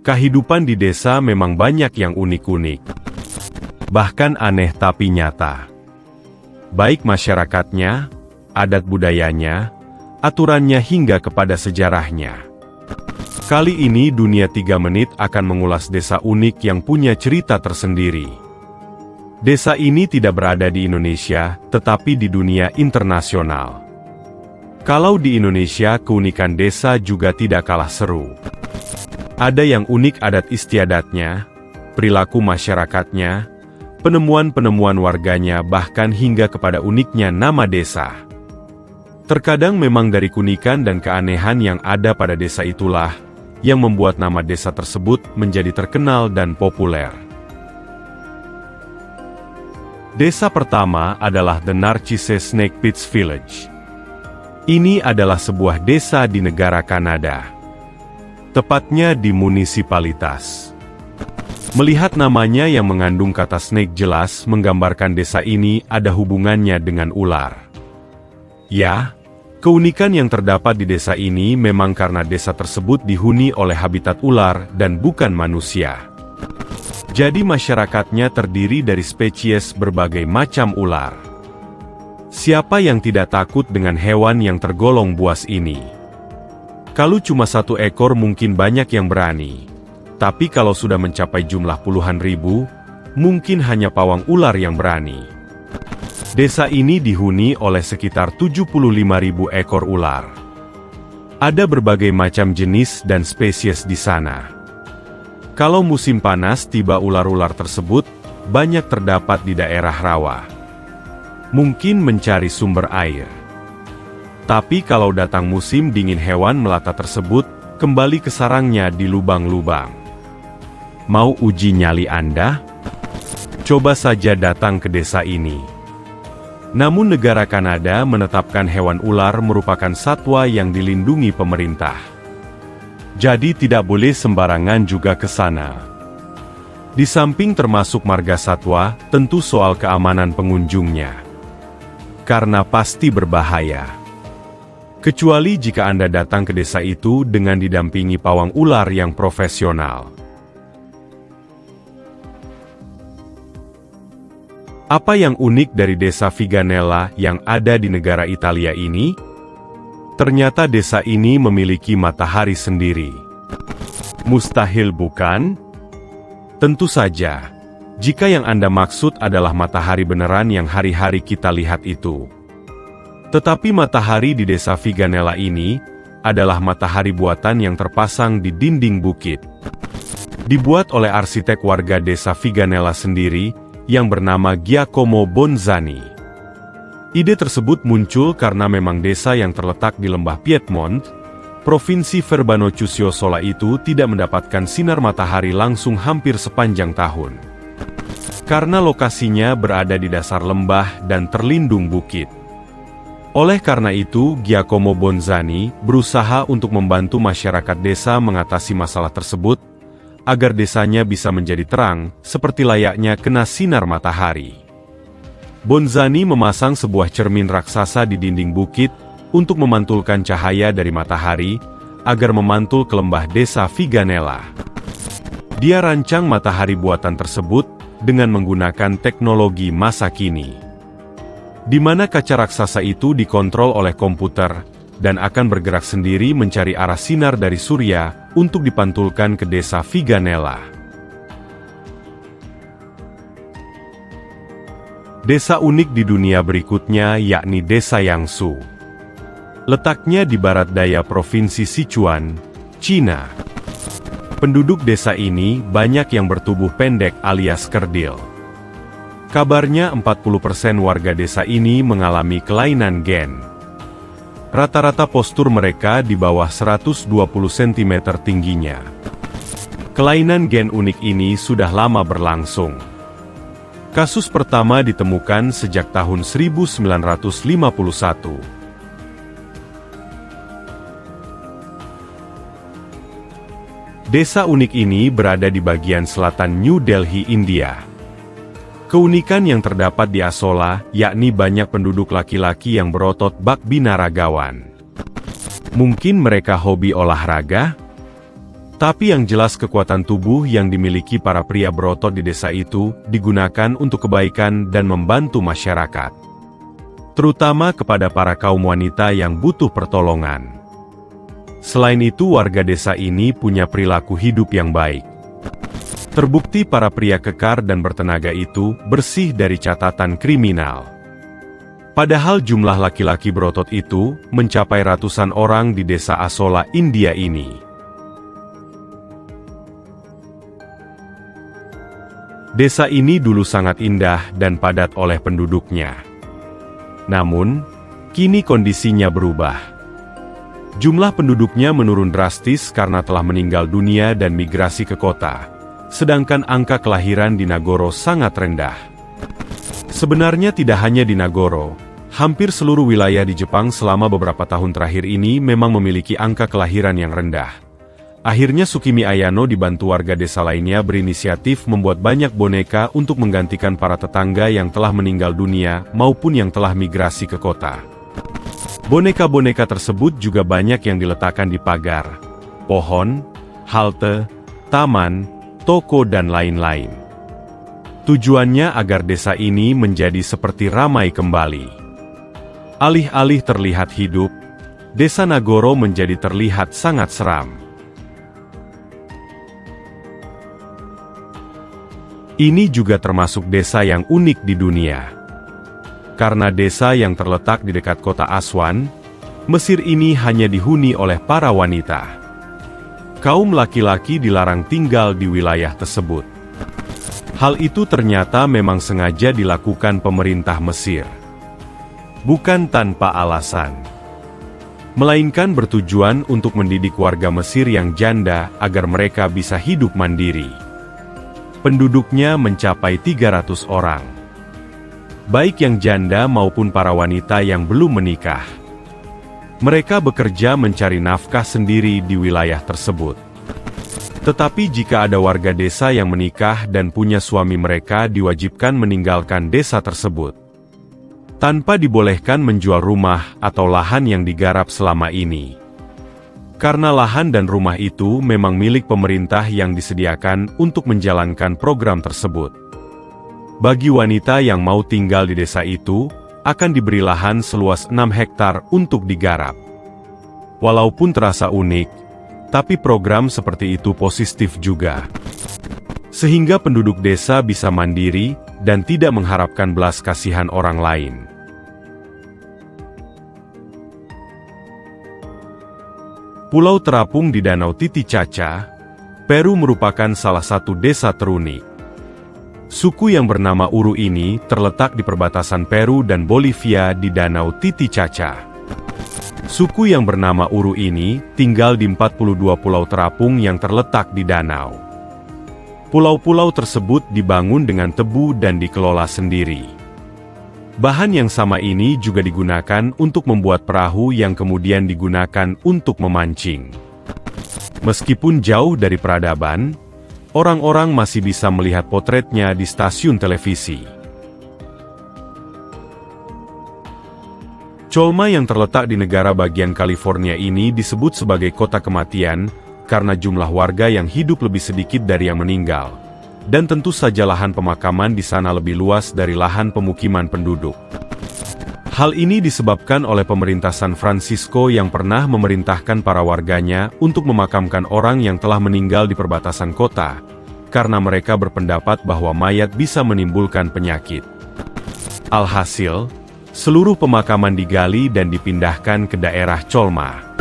Kehidupan di desa memang banyak yang unik-unik. Bahkan aneh tapi nyata. Baik masyarakatnya, adat budayanya, aturannya hingga kepada sejarahnya. Kali ini Dunia 3 Menit akan mengulas desa unik yang punya cerita tersendiri. Desa ini tidak berada di Indonesia, tetapi di dunia internasional. Kalau di Indonesia, keunikan desa juga tidak kalah seru. Ada yang unik adat istiadatnya, perilaku masyarakatnya, penemuan-penemuan warganya, bahkan hingga kepada uniknya nama desa. Terkadang memang dari keunikan dan keanehan yang ada pada desa itulah yang membuat nama desa tersebut menjadi terkenal dan populer. Desa pertama adalah The Narcisse Snake Pits Village. Ini adalah sebuah desa di negara Kanada. Tepatnya di munisipalitas. Melihat namanya yang mengandung kata snake jelas menggambarkan desa ini ada hubungannya dengan ular. Ya, keunikan yang terdapat di desa ini memang karena desa tersebut dihuni oleh habitat ular dan bukan manusia. Jadi masyarakatnya terdiri dari spesies berbagai macam ular. Siapa yang tidak takut dengan hewan yang tergolong buas ini? Kalau cuma 1 ekor mungkin banyak yang berani. Tapi kalau sudah mencapai jumlah puluhan ribu, mungkin hanya pawang ular yang berani. Desa ini dihuni oleh sekitar 75.000 ekor ular. Ada berbagai macam jenis dan spesies di sana. Kalau musim panas tiba ular-ular tersebut, banyak terdapat di daerah rawa. Mungkin mencari sumber air. Tapi kalau datang musim dingin hewan melata tersebut, kembali ke sarangnya di lubang-lubang. Mau uji nyali Anda? Coba saja datang ke desa ini. Namun negara Kanada menetapkan hewan ular merupakan satwa yang dilindungi pemerintah. Jadi tidak boleh sembarangan juga ke sana. Di samping termasuk marga satwa, tentu soal keamanan pengunjungnya. Karena pasti berbahaya. Kecuali jika Anda datang ke desa itu dengan didampingi pawang ular yang profesional. Apa yang unik dari desa Viganella yang ada di negara Italia ini? Ternyata desa ini memiliki matahari sendiri. Mustahil bukan? Tentu saja, jika yang Anda maksud adalah matahari beneran yang hari-hari kita lihat itu. Tetapi matahari di desa Viganella ini adalah matahari buatan yang terpasang di dinding bukit. Dibuat oleh arsitek warga desa Viganella sendiri, yang bernama Giacomo Bonzani. Ide tersebut muncul karena memang desa yang terletak di lembah Piedmont, Provinsi Verbano Cusio-Sola itu tidak mendapatkan sinar matahari langsung hampir sepanjang tahun. Karena lokasinya berada di dasar lembah dan terlindung bukit. Oleh karena itu, Giacomo Bonzani berusaha untuk membantu masyarakat desa mengatasi masalah tersebut, agar desanya bisa menjadi terang, seperti layaknya kena sinar matahari. Bonzani memasang sebuah cermin raksasa di dinding bukit, untuk memantulkan cahaya dari matahari, agar memantul ke lembah desa Viganella. Dia rancang matahari buatan tersebut, dengan menggunakan teknologi masa kini. Di mana kaca raksasa itu dikontrol oleh komputer, dan akan bergerak sendiri mencari arah sinar dari surya, untuk dipantulkan ke desa Viganella. Desa unik di dunia berikutnya yakni Desa Yangsu. Letaknya di barat daya Provinsi Sichuan, Cina. Penduduk desa ini banyak yang bertubuh pendek alias kerdil. Kabarnya 40% warga desa ini mengalami kelainan gen. Rata-rata postur mereka di bawah 120 cm tingginya. Kelainan gen unik ini sudah lama berlangsung. Kasus pertama ditemukan sejak tahun 1951. Desa unik ini berada di bagian selatan New Delhi, India. Keunikan yang terdapat di Asola, yakni banyak penduduk laki-laki yang berotot bak binaragawan. Mungkin mereka hobi olahraga? Tetapi yang jelas kekuatan tubuh yang dimiliki para pria berotot di desa itu digunakan untuk kebaikan dan membantu masyarakat. Terutama kepada para kaum wanita yang butuh pertolongan. Selain itu, warga desa ini punya perilaku hidup yang baik. Terbukti para pria kekar dan bertenaga itu bersih dari catatan kriminal. Padahal jumlah laki-laki berotot itu mencapai ratusan orang di desa Asola, India ini. Desa ini dulu sangat indah dan padat oleh penduduknya. Namun, kini kondisinya berubah. Jumlah penduduknya menurun drastis karena telah meninggal dunia dan migrasi ke kota, sedangkan angka kelahiran di Nagoro sangat rendah. Sebenarnya tidak hanya di Nagoro, hampir seluruh wilayah di Jepang selama beberapa tahun terakhir ini memang memiliki angka kelahiran yang rendah. Akhirnya Tsukimi Ayano dibantu warga desa lainnya berinisiatif membuat banyak boneka untuk menggantikan para tetangga yang telah meninggal dunia maupun yang telah migrasi ke kota. Boneka-boneka tersebut juga banyak yang diletakkan di pagar, pohon, halte, taman, toko dan lain-lain. Tujuannya agar desa ini menjadi seperti ramai kembali. Alih-alih terlihat hidup, desa Nagoro menjadi terlihat sangat seram. Ini juga termasuk desa yang unik di dunia. Karena desa yang terletak di dekat kota Aswan, Mesir ini hanya dihuni oleh para wanita. Kaum laki-laki dilarang tinggal di wilayah tersebut. Hal itu ternyata memang sengaja dilakukan pemerintah Mesir. Bukan tanpa alasan. Melainkan bertujuan untuk mendidik warga Mesir yang janda agar mereka bisa hidup mandiri. Penduduknya mencapai 300 orang. Baik yang janda maupun para wanita yang belum menikah. Mereka bekerja mencari nafkah sendiri di wilayah tersebut. Tetapi jika ada warga desa yang menikah dan punya suami, mereka diwajibkan meninggalkan desa tersebut. Tanpa dibolehkan menjual rumah atau lahan yang digarap selama ini. Karena lahan dan rumah itu memang milik pemerintah yang disediakan untuk menjalankan program tersebut. Bagi wanita yang mau tinggal di desa itu, akan diberi lahan seluas 6 hektar untuk digarap. Walaupun terasa unik, tapi program seperti itu positif juga. Sehingga penduduk desa bisa mandiri dan tidak mengharapkan belas kasihan orang lain. Pulau terapung di Danau Titicaca, Peru merupakan salah satu desa terunik. Suku yang bernama Uru ini terletak di perbatasan Peru dan Bolivia di Danau Titicaca. Suku yang bernama Uru ini tinggal di 42 pulau terapung yang terletak di danau. Pulau-pulau tersebut dibangun dengan tebu dan dikelola sendiri. Bahan yang sama ini juga digunakan untuk membuat perahu yang kemudian digunakan untuk memancing. Meskipun jauh dari peradaban, orang-orang masih bisa melihat potretnya di stasiun televisi. Colma yang terletak di negara bagian California ini disebut sebagai kota kematian karena jumlah warga yang hidup lebih sedikit dari yang meninggal. Dan tentu saja lahan pemakaman di sana lebih luas dari lahan pemukiman penduduk. Hal ini disebabkan oleh pemerintah San Francisco yang pernah memerintahkan para warganya untuk memakamkan orang yang telah meninggal di perbatasan kota, karena mereka berpendapat bahwa mayat bisa menimbulkan penyakit. Alhasil, seluruh pemakaman digali dan dipindahkan ke daerah Colma.